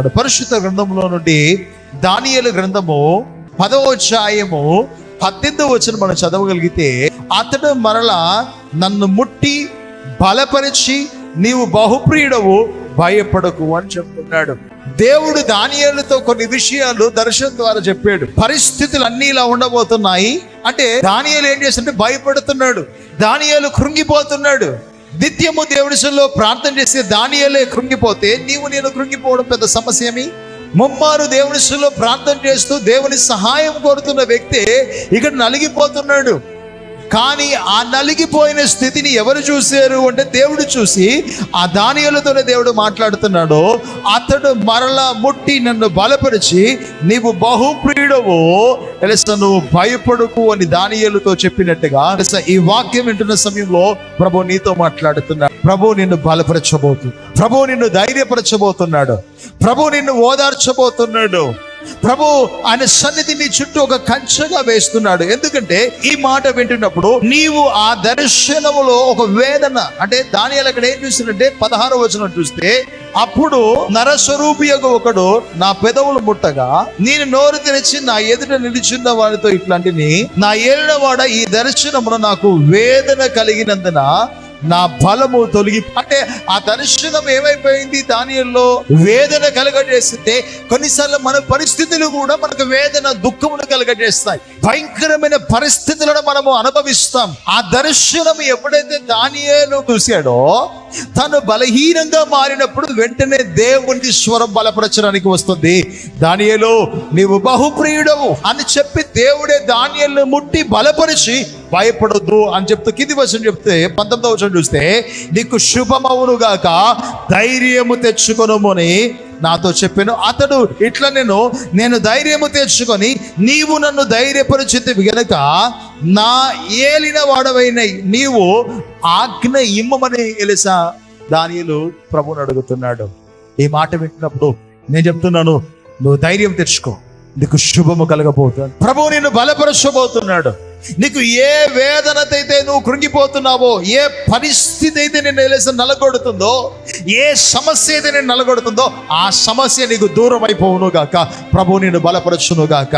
పరిశుద్ధ గ్రంథంలో నుండి దానియేలు గ్రంథము 10వ అధ్యాయము 18వ వచనం మనం చదవగలిగితే, అతడు మరలా నన్ను ముట్టి బలపరిచి నీవు బహుప్రియుడవు, భయపడకు అని చెప్తున్నాడు. దేవుడు దానియేలుతో కొన్ని విషయాలు దర్శనం ద్వారా చెప్పాడు. పరిస్థితులు అన్ని ఇలా ఉండబోతున్నాయి అంటే దానియేలు ఏం చేస్తుంటే భయపడుతున్నాడు, దానియేలు కృంగిపోతున్నాడు. నిత్యము దేవుడిలో ప్రార్థన చేస్తే దానియేలే కృంగిపోతే నీవు నేను కృంగిపోవడం పెద్ద సమస్య ఏమి? ముమ్మారు దేవుడిలో ప్రార్థన చేస్తూ దేవుని సహాయం కోరుతున్న వ్యక్తి ఇక్కడ నలిగిపోతున్నాడు. కానీ ఆ నలిగిపోయిన స్థితిని ఎవరు చూశారు అంటే దేవుడు చూసి ఆ దానియేలుతోనే దేవుడు మాట్లాడుతున్నాడు. అతడు మరలా ముట్టి నన్ను బలపరిచి నీవు బహుప్రియుడవు, నువ్వు భయపడుకు అని దానియేలుతో చెప్పినట్టుగా ఈ వాక్యం వింటున్న సమయంలో ప్రభు నీతో మాట్లాడుతున్నాడు. ప్రభు నిన్ను బలపరచబోతు, ప్రభు నిన్ను ధైర్యపరచబోతున్నాడు, ప్రభు నిన్ను ఓదార్చబోతున్నాడు. ప్రభు ఆయన సన్నిధి నీ చుట్టూ ఒక కంచెగా వేస్తున్నాడు. ఎందుకంటే ఈ మాట వింటున్నప్పుడు నీవు ఆ దర్శనములో ఒక వేదన, అంటే దానియేలు అక్కడ ఏం చూసినంటే 16వ వచనం చూస్తే, అప్పుడు నరస్వరూపియగు ఒకడు నా పెదవులు ముట్టగా నేను నోరు తెరిచి నా ఎదుట నిలిచిన వాడితో ఇట్లాంటిని, నా ఏలినవాడ ఈ దర్శనమును నాకు వేదన కలిగినందున నా బలము తొలగి. అంటే ఆ దర్శనం ఏమైపోయింది? దానియేలులో వేదన కలగజేస్తే కొన్నిసార్లు మన పరిస్థితులు కూడా మనకు వేదన, దుఃఖమును కలగజేస్తాయి. భయంకరమైన పరిస్థితులను మనము అనుభవిస్తాం. ఆ దర్శనం ఎప్పుడైతే దానియేలు చూశాడో, తను బలహీనంగా మారినప్పుడు వెంటనే దేవుని స్వరం బలపరచడానికి వస్తుంది. దానియేలు నీవు బహుప్రియుడవు అని చెప్పి దేవుడే దానియేలును ముట్టి బలపరిచి భయపడొద్దు అని చెప్తూ కింది వచనం చెప్తే 19వ వచనం చూస్తే, నీకు శుభమవును గాక, ధైర్యము తెచ్చుకొనుము అని నాతో చెప్పాను. అతడు ఇట్లా నేను ధైర్యము తెచ్చుకొని నీవు నన్ను ధైర్యపరిచితివి గనుక నా ఏలిన వాడవైన నీవు ఆజ్ఞ ఇమ్మమని ఎలిసా దానియేలు ప్రభువుని అడుగుతున్నాడు. ఈ మాట వింటున్నప్పుడు నేను చెప్తున్నాను, నువ్వు ధైర్యం తెచ్చుకో, నీకు శుభము కలగబోతుంది. ప్రభువు నిన్ను బలపరచబోతున్నాడు. నీకు ఏ వేదనతైతే నువ్వు కృంగిపోతున్నావో, ఏ పరిస్థితి అయితే నేను ఎలిసా నలగొడుతుందో, ఏ సమస్య అయితే నేను నలగొడుతుందో, ఆ సమస్య నీకు దూరం అయిపోవును గాక, ప్రభువు నిన్ను బలపరచును గాక.